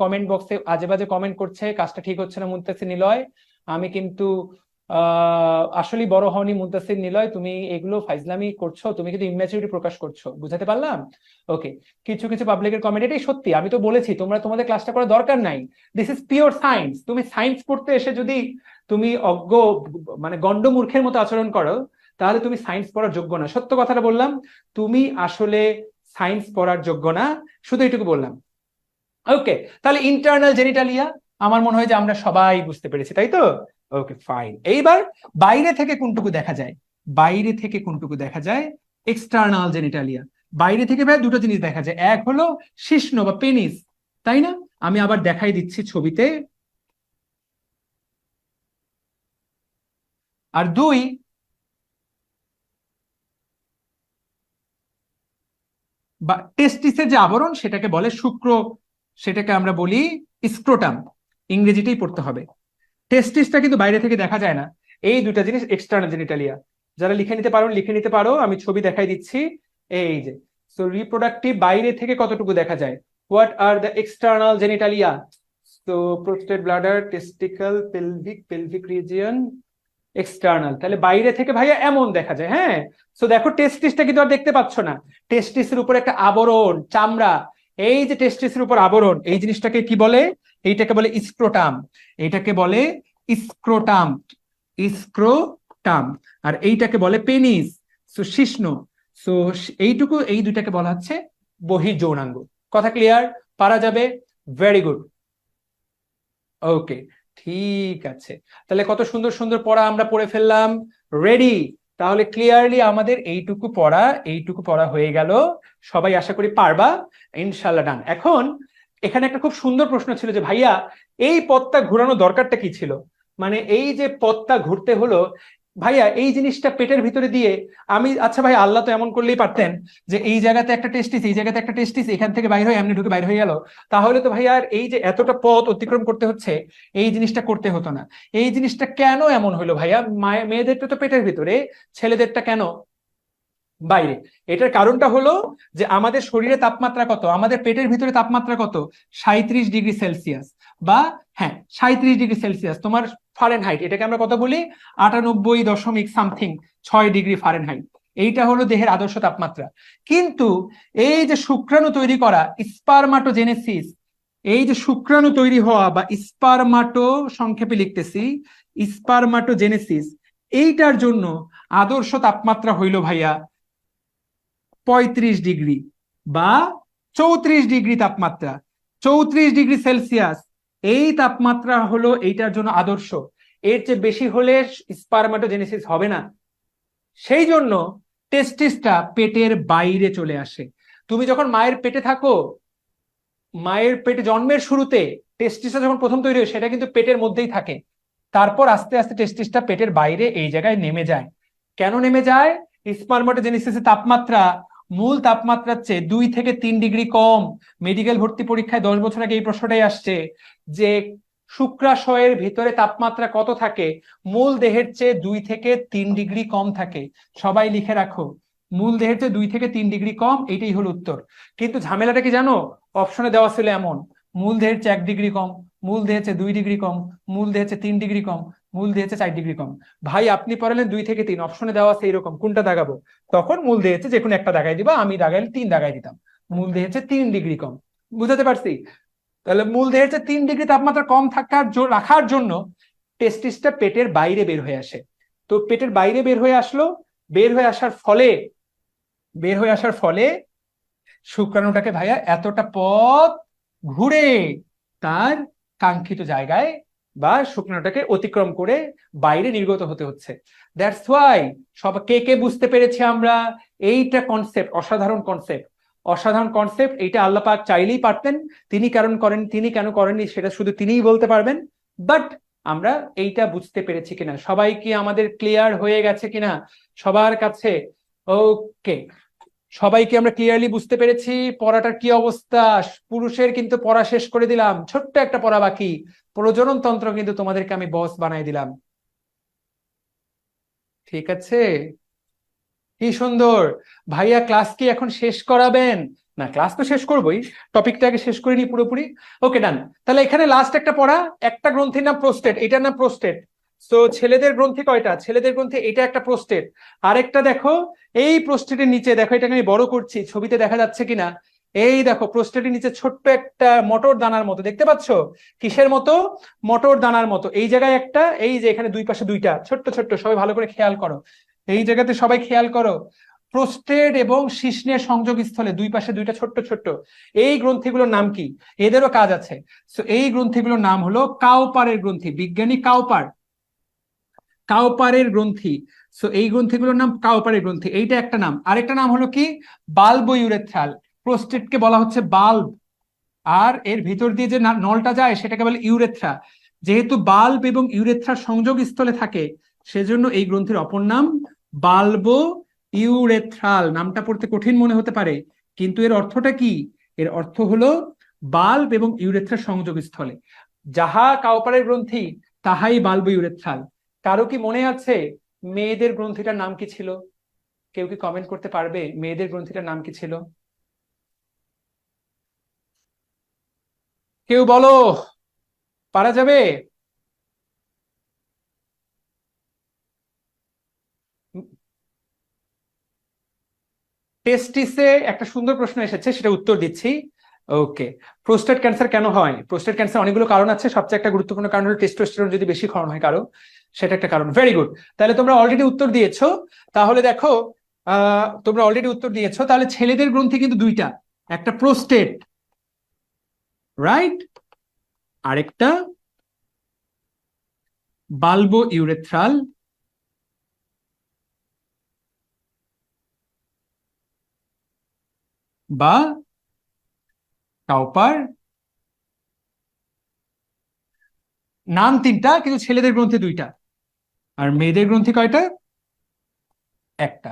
Comment বক্সে আজে বাজে কমেন্ট করছে, কাজটা ঠিক হচ্ছে না মুনতাসির নিলয়। আমি কিন্তু আসলে বড় হওনি মুনতাসির নিলয়, তুমি এগুলো ফাইজলামি করছো, তুমি কিন্তু ইম্যাচুরিটি প্রকাশ করছো, বুঝাতে পারলাম? ওকে, কিছু কিছু পাবলিকের কমেন্ট, এটাই সত্যি, আমি তো বলেছি তোমরা তোমাদের ক্লাসটা করার দরকার নাই। This is pure science. তুমি সায়েন্স পড়তে এসে যদি তুমি অজ্ঞ মানে গন্ডমূর্খের মতো আচরণ করো, তাহলে তুমি সায়েন্স পড়ার যোগ্য না। সত্য কথাটা বললাম, তুমি আসলে সায়েন্স পড়ার যোগ্য না, শুধু এটুকু বললাম। ওকে, তাহলে ইন্টারনাল জেনিটালিয়া আমার মনে হয় যে আমরা সবাই বুঝতে পেরেছি, তাই তো? Okay fine. এইবার বাইরে থেকে কোনটুকু দেখা যায়? বাইরে থেকে কোনটুকু দেখা যায়? External genitalia. বাইরে থেকে ভাই দুটো জিনিস দেখা যায়, এক হলো শিশ্ন বা পেনিস, তাই না? আমি আবার দেখাই দিচ্ছি ছবিতে। আর দুই, বা টেস্টিসের যে আবরণ সেটাকে বলে শুক্র, সেটাকে আমরা বলি স্ক্রোটাম। ইংরেজিতেই পড়তে হবে। টেস্টিসটা কিন্তু বাইরে থেকে দেখা যায় না। এই দুটা জিনিস এক্সটার্নাল জেনিটালিয়া। যারা লিখে নিতে পারো লিখে নিতে পারো, আমি ছবি দেখাই দিচ্ছি। এই যে, সো রিপ্রোডাক্টিভ বাইরে থেকে কতটুকু দেখা যায়? What are the external genitalia? তো prostate, bladder, testicle, pelvic, pelvic region, external. তাহলে বাইরে থেকে ভাইয়া এমন দেখা যায়, হ্যাঁ। সো দেখো টেস্টিসটা কিন্তু আর দেখতে পাচ্ছ না, টেস্টিসের উপর একটা আবরণ, চামড়া। এই যে টেস্টিসের উপর আবরণ, এই জিনিসটাকে কি বলে? এইটাকে বলে স্ক্রোটাম। এইটাকে বলে স্ক্রোটাম, স্ক্রোটাম। আর এইটাকে বলে পেনিস, সো শিশ্ন। সো এইটুকু, এই দুইটাকে বলা হচ্ছে বহির্যৌনাঙ্গ। কথা ক্লিয়ার? পারা যাবে? Very good. ওকে, ঠিক আছে। তাহলে কত সুন্দর সুন্দর পড়া আমরা পড়ে ফেললাম। রেডি? তাহলে ক্লিয়ারলি আমাদের এইটুকু পড়া হয়ে গেল। সবাই আশা করি পারবা, ইনশাল্লাহ। ডান। এখন এখানে একটা খুব সুন্দর প্রশ্ন ছিল যে ভাইয়া এই পথটা ঘোরানো দরকারটা কি ছিল? মানে এই যে পথটা ঘুরতে হলো, ভাইয়া এই জিনিসটা পেটের ভিতরে দিয়ে আমি, আচ্ছা ভাই আল্লাহ তো এমন করলেই পারতেন যে এই জায়গাতে একটা টেস্টিস, এই জায়গাতে একটা টেস্টিস, এখান থেকে বাইরে হয়ে এমনি ঢুকে বাইরে হয়ে গেল। তাহলে তো ভাইয়া আর এই যে এতটা পথ অতিক্রম করতে হচ্ছে, এই জিনিসটা করতে হতো না। এই জিনিসটা কেন এমন হলো ভাইয়া? মেয়েদেরটা তো পেটের ভিতরে, ছেলেদেরটা কেন বাইরে? এটার কারণটা হলো যে আমাদের শরীরে তাপমাত্রা কত, আমাদের পেটের ভিতরে তাপমাত্রা কত? 37 ডিগ্রি সেলসিয়াস। বা হ্যাঁ, 37 ডিগ্রি সেলসিয়াস তোমার ফারেনহাইট। এটাকে আমরা কত বলি? 98 দশমিক সামথিং 6 ডিগ্রি ফারেনহাইট। এইটা হলো দেহের আদর্শ তাপমাত্রা। কিন্তু এই যে শুক্রাণু তৈরি করা, স্পারমাটোজেনেসিস, এই যে শুক্রাণু তৈরি হওয়া বা স্পারমাটো, সংক্ষেপে লিখতেছি স্পারমাটোজেনেসিস, এইটার জন্য আদর্শ তাপমাত্রা হইল ভাইয়া 35 ডিগ্রি বা 34 ডিগ্রি তাপমাত্রা। 34 ডিগ্রি সেলসিয়াস এই তাপমাত্রা হলো এইটার জন্য আদর্শ। এর চেয়ে বেশি হলে স্পারমাটোজেনেসিস হবে না। সেই জন্য টেস্টিসটা পেটের বাইরে চলে আসে। তুমি যখন মায়ের পেটে থাকো, মায়ের পেটে জন্মের শুরুতে টেস্টিসটা যখন প্রথম তৈরি হয় সেটা কিন্তু পেটের মধ্যেই থাকে। তারপর আস্তে আস্তে টেস্টিসটা পেটের বাইরে এই জায়গায় নেমে যায়। কেন নেমে যায়? স্পারমাটোজেনেসিসের তাপমাত্রা মূল তাপমাত্রার চেয়ে 2 থেকে 3 ডিগ্রি কম। মেডিকেল ভর্তি পরীক্ষায় 10 বছর আগে এই প্রশ্নটাই আসছে যে শুক্রাশয়ের ভিতরে তাপমাত্রা কত থাকে? মূল দেহের চেয়ে 2 থেকে 3 ডিগ্রি কম থাকে। সবাই লিখে রাখো, মূল দেহের চেয়ে 2 থেকে 3 ডিগ্রি কম, এইটাই হলো উত্তর। কিন্তু ঝামেলাটা কি জানো? অপশনে দেওয়া ছিল এমন: মূল দেহের চেয়ে 1 ডিগ্রি কম, মূল দেহের চেয়ে 2 ডিগ্রি কম, মূল দেহের চেয়ে 3 ডিগ্রি কম, মূল দেহের চেয়ে 4 ডিগ্রি কম। ভাই আপনি পড়ালেন 2 থেকে 3, অপশনে দেওয়া আছে এরকম, কোনটা দাগাবো? তখন মূল দেহের চেয়ে যে কোনো একটা দাগাই দিবা, আমি দাগাইলে 3 দাগাই দিতাম। মূল দেহের চেয়ে 3 ডিগ্রি কম। বুঝাতে পারছি? তাহলে মূল দেহের চেয়ে 3 ডিগ্রি তাপমাত্রা কম রাখার জন্য টেস্টিসটা পেটের বাইরে বের হয়ে আসে। তো পেটের বাইরে বের হয়ে আসলো, বের হয়ে আসার ফলে বের হয়ে আসার ফলে শুক্রাণুটাকে ভাইয়া এতটা পথ ঘুরে তার কাঙ্ক্ষিত জায়গায় বা শুক্রাণুটাকে অতিক্রম করে বাইরে নির্গত হতে হচ্ছে। দ্যাটস ওয়াই সব কে কে বুঝতে পেরেছি আমরা? এইটা কনসেপ্ট, অসাধারণ কনসেপ্ট, অসাধারণ কনসেপ্ট। এইটা আল্লাহ পাক চাইলেই পারতেন, তিনি কারণ করেন, তিনি কেন করেননি সেটা শুধু তিনিই বলতে পারবেন। বাট আমরা এইটা বুঝতে পেরেছি কিনা, সবাই কি আমাদের ক্লিয়ার হয়ে গেছে কিনা সবার কাছে? ওকে, সবাইকে আমরা ক্লিয়ারলি বুঝতে পেরেছি পড়াটার কি অবস্থা। পুরুষের কিন্তু পড়া শেষ করে দিলাম, ছোট্ট একটা পড়া বাকি, প্রজনন তন্ত্র কিন্তু তোমাদেরকে আমি বস বানাই দিলাম। ঠিক আছে, কি সুন্দর। ভাইয়া ক্লাস কি এখন শেষ করাবেন না, ক্লাস তো শেষ করবোই, টপিকটাকে শেষ করে নি পুরোপুরি। ওকে, ডান। তাহলে এখানে লাস্ট একটা পড়া, একটা গ্রন্থির নাম প্রোস্টেট, এটার নাম প্রোস্টেট। তো ছেলেদের গ্রন্থি কয়টা? ছেলেদের গ্রন্থি এটা একটা প্রোস্টেট। আরেকটা দেখো, এই প্রোস্টেটের নিচে দেখো, এটাকে আমি বড় করছি, ছবিতে দেখা যাচ্ছে কিনা, এই দেখো প্রোস্টেটের নিচে ছোট্ট একটা মটর দানার মতো, দেখতে পাচ্ছ? কিসের মতো? মটর দানার মতো। এই জায়গায় একটা, এই যে এখানে দুই পাশে দুইটা ছোট্ট ছোট্ট, সবাই ভালো করে খেয়াল করো, এই জায়গাতে সবাই খেয়াল করো। প্রোস্টেট এবং শিশ্নের সংযোগ স্থলে দুই পাশে দুইটা ছোট্ট ছোট্ট, এই গ্রন্থিগুলোর নাম কি? এদেরও কাজ আছে। তো এই গ্রন্থিগুলোর নাম হলো কাউপারের গ্রন্থি, বিজ্ঞানী কাউপার, কাউপারের গ্রন্থি। সো এই গ্রন্থিগুলোর নাম কাউপারের গ্রন্থি, এইটা একটা নাম। আরেকটা নাম হলো কি? Bulbo urethral. প্রোস্টেটকে বলা হচ্ছে বাল্ব, আর এর ভিতর দিয়ে যে নলটা যায় সেটাকে বলে ইউরেথ্রা। যেহেতু বাল্ব এবং ইউরেথ্রার সংযোগ স্থলে থাকে, সেজন্য এই গ্রন্থির অপর নাম বাল্বো ইউরেথ্রাল। নামটা পড়তে কঠিন মনে হতে পারে, কিন্তু এর অর্থটা কি? এর অর্থ হলো বাল্ব এবং ইউরেথ্রার সংযোগ স্থলে। যাহা কাউপারের গ্রন্থি, তাহাই বাল্বো ইউরেথ্রাল। কারো কি মনে আছে মেয়েদের গ্রন্থিটার নাম কি ছিল? কেউ কি কমেন্ট করতে পারবে মেয়েদের গ্রন্থিটার নাম কি ছিল? কেউ বলো, পারা যাবে? টেস্টিসে একটা সুন্দর প্রশ্ন এসেছে, সেটা উত্তর দিচ্ছি। ওকে, প্রোস্টেট ক্যান্সার কেন হয়? প্রোস্টেট ক্যান্সার অনেকগুলো কারণ আছে, সবচেয়ে একটা গুরুত্বপূর্ণ কারণ হলো টেস্টোস্টেরন যদি বেশি ক্ষরণ হয় কারো, সেটা একটা কারণ। ভেরি গুড, তাহলে তোমরা অলরেডি উত্তর দিয়েছো। তাহলে দেখো, তোমরা অলরেডি উত্তর দিয়েছো। তাহলে ছেলেদের গ্রন্থি কিন্তু দুইটা, একটা প্রোস্টেট, রাইট, আরেকটা বাল্বো ইউরেথ্রাল বা কাউপার। নাম তিনটা, কিন্তু ছেলেদের গ্রন্থি দুইটা, আর মেয়েদের গ্রন্থি কয়টা? একটা।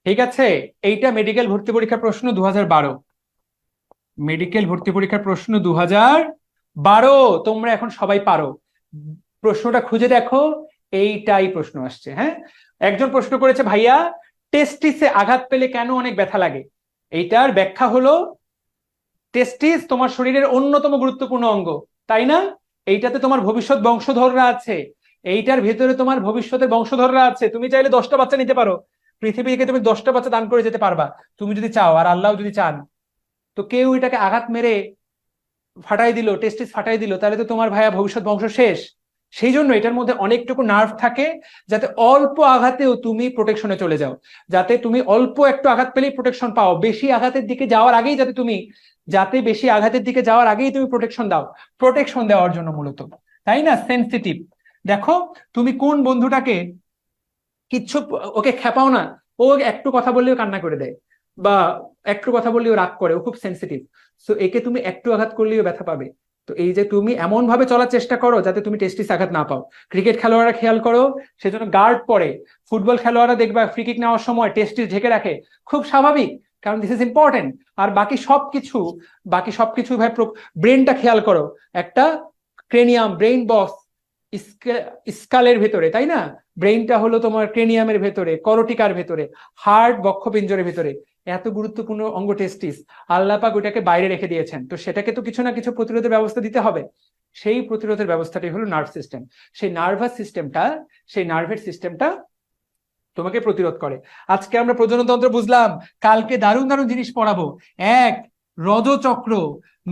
ঠিক আছে, এইটা মেডিকেল ভর্তি পরীক্ষার প্রশ্ন 2012, মেডিকেল ভর্তি পরীক্ষার প্রশ্ন 2012। তোমরা এখন সবাই পারো, প্রশ্নটা খুঁজে দেখো, এইটাই প্রশ্ন আসছে। হ্যাঁ, একজন প্রশ্ন করেছে, ভাইয়া টেস্টিসে আঘাত পেলে কেন অনেক ব্যথা লাগে? এইটার ব্যাখ্যা হলো, টেস্টিস তোমার শরীরের অন্যতম গুরুত্বপূর্ণ অঙ্গ, তাই না? এইটাতে তোমার ভবিষ্যৎ বংশধররা আছে, এইটার ভেতরে তোমার ভবিষ্যতের বংশধররা আছে। তুমি চাইলে 10টা বাচ্চা নিতে পারো, পৃথিবীকে তুমি 10টা বাচ্চা দান করে যেতে পারবা, তুমি যদি চাও, আর আল্লাহ যদি চান। তো কেউ এটাকে আঘাত মেরে ফাটাই দিল, টেস্টিস ফাটাই দিল, তাহলে তো তোমার ভাইয়া ভবিষ্যৎ বংশ শেষ। সেই জন্য এটার মধ্যে অনেকটুকু নার্ভ থাকে, যাতে অল্প আঘাতেও তুমি প্রোটেকশনে চলে যাও, যাতে তুমি অল্প একটু আঘাত পেলেই প্রোটেকশন পাও, বেশি আঘাতের দিকে যাওয়ার আগেই যাতে বেশি আঘাতের দিকে যাওয়ার আগেই তুমি প্রোটেকশন দাও, প্রোটেকশন দেওয়ার জন্য মূলত, তাই না? সেনসিটিভ। দেখো, তুমি কোন বন্ধুটাকে কিচ্ছু, ওকে খেপাও না, ও একটু কথা বললেও কান্না করে দেয়, বা একটু কথা বললেও রাগ করে, ও খুব সেনসিটিভ। সো একে তুমি একটু আঘাত করলেও ব্যথা পাবে। তো এই যে তুমি এমন ভাবে চলার চেষ্টা করো যাতে তুমি টেস্টিস আঘাত না পাও। ক্রিকেট খেলোয়াড়রা খেয়াল করো, সেজন্য গার্ড পরে। ফুটবল খেলোয়াড়রা দেখবা ফ্রি কিক নেওয়ার সময় টেস্টিস ঢেকে রাখে, খুব স্বাভাবিক, কারণ দিস ইজ ইম্পর্টেন্ট। আর বাকি সবকিছু ভাই, ব্রেনটা খেয়াল করো, একটা ক্রেনিয়াম, ব্রেইন বক্স স্কালের ভেতরে, তাই না? ব্রেইনটা হলো তোমার ক্রেনিয়ামের ভেতরে, করটিকার ভেতরে, হার্ট বক্ষপিঞ্জরের ভেতরে। এত গুরুত্বপূর্ণ অঙ্গ টেস্টিস, আল্লাহ পাক ওইটাকে বাইরে রেখে দিয়েছেন, তো সেটাকে তো কিছু না কিছু প্রতিরোধের ব্যবস্থা দিতে হবে। সেই প্রতিরোধের ব্যবস্থাটাই হলো নার্ভ সিস্টেম। সেই নার্ভের সিস্টেমটা তোমাকে প্রতিরোধ করে। আজকে আমরা প্রজননতন্ত্র বুঝলাম, কালকে দারুণ দারুণ জিনিস পড়াবো। এক, রজচক্র।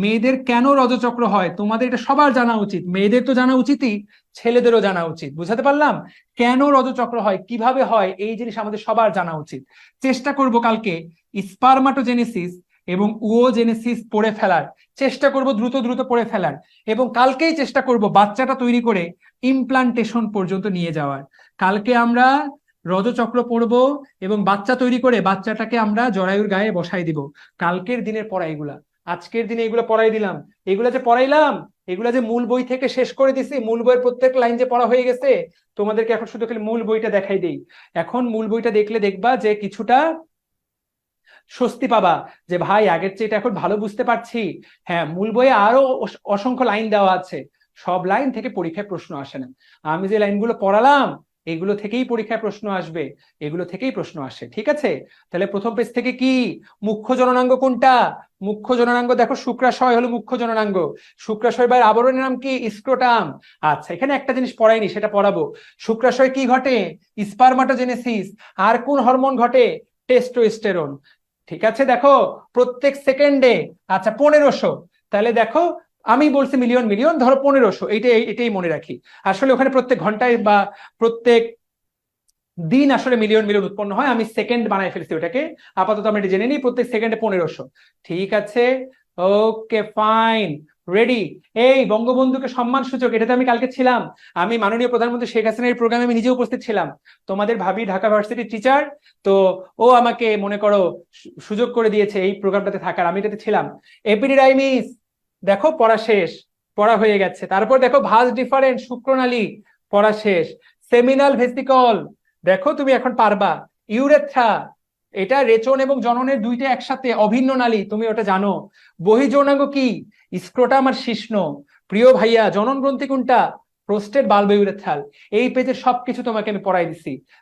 মেয়েদের কেন রজচক্র হয় তোমাদের এটা সবার জানা উচিত, মেয়েদের তো জানা উচিতই, ছেলেদেরও জানা উচিত। বুঝাতে পারলাম কেন রজচক্র হয়, কিভাবে হয়, এই জিনিস আমাদের সবার জানা উচিত। চেষ্টা করব কালকে স্পারমাটোজেনেসিস এবং উওজেনেসিস পড়ে ফেলার, চেষ্টা করব দ্রুত দ্রুত পড়ে ফেলার, এবং কালকেই চেষ্টা করব বাচ্চাটা তৈরি করে ইমপ্লান্টেশন পর্যন্ত নিয়ে যাওয়ার। কালকে আমরা রজচক্র পড়বো এবং বাচ্চা তৈরি করে বাচ্চাটাকে আমরা জরায়ুর গায়ে বসাই দিব। কালকের দিনের পড়া এগুলা, আজকের দিনে এগুলো পড়াই দিলাম। এগুলা যে পড়াইলাম, এগুলা যে মূল বই থেকে শেষ করে দিছি, মূল বইয়ের প্রত্যেক লাইন যে পড়া হয়ে গেছে, তোমাদেরকে এখন শুধু খালি মূল বইটা দেখাই দেই। এখন মূল বইটা দেখলে দেখবা যে কিছুটা স্বস্তি পাবা যে ভাই আগের চেয়ে এটা এখন ভালো বুঝতে পারছি। হ্যাঁ, মূল বইয়ে আরো অসংখ্য লাইন দেওয়া আছে, সব লাইন থেকে পরীক্ষায় প্রশ্ন আসে না। আমি যে লাইনগুলো পড়ালাম এগুলো থেকেই পরীক্ষায় প্রশ্ন আসবে, এগুলো থেকেই প্রশ্ন আসে। ঠিক আছে, তাহলে প্রথম পেজ থেকে কি মুখ্য জননাঙ্গ কোনটা? মুখ্য জননাঙ্গ দেখো, শুক্রাশয় হলো মুখ্য জননাঙ্গ। শুক্রাশয় বা আবরণের নাম কি? স্ক্রোটাম। আচ্ছা, এখানে একটা জিনিস পড়াইনি, সেটা পড়াবো। শুক্রাশয় কি ঘটে? স্পারমাটোজেনেসিস। আর কোন হরমোন ঘটে? টেস্টোস্টেরন। ঠিক আছে, দেখো প্রত্যেক সেকেন্ডে, আচ্ছা 1500, তাহলে দেখো আমি বলছি মিলিয়ন মিলিয়ন, ধরো 1500, এটাই মনে রাখি। আসলে ওখানে প্রত্যেক ঘন্টায় বা প্রত্যেক দিন আসলে মিলিয়ন মিলিয়ন উৎপন্ন হয়, আমি সেকেন্ড বানাই ফেলছি ওটাকে। আপাতত আমরা এটা জেনে নিই, প্রত্যেক সেকেন্ডে 1500। ঠিক আছে, ওকে ফাইন, রেডি। এই বঙ্গবন্ধুকে সম্মান সূচক, এটাতে আমি কালকে ছিলাম, আমি মাননীয় প্রধানমন্ত্রী শেখ হাসিনার প্রোগ্রামে আমি নিজে উপস্থিত ছিলাম। তোমাদের ভাবি ঢাকা ভার্সিটির টিচার, তো ও আমাকে মনে করো সুযোগ করে দিয়েছে এই প্রোগ্রামটাতে থাকার, আমি এটাতে ছিলাম। এপিডিডাইমিস, দেখো পড়া শেষ, পড়া হয়ে গেছে। তারপর দেখো ভাঁজ ডিফারেন্ট শুক্রনালী, পড়া শেষ। সেমিনাল ভেসিকল, দেখো তুমি এখন পারবা। ইউরেথ্রা, এটা রেচন এবং জননের দুইটা একসাথে অভিন্ন নালী, তুমি ওটা জানো। বহির্যৌনাঙ্গ কি? স্ক্রোটাম আর শিশ্ন। প্রিয় ভাইয়া, জনন গ্রন্থি কোনটা? Prostate bulb urethral. এই পেজের সবকিছু তোমাকে আমি পড়াই দিছি।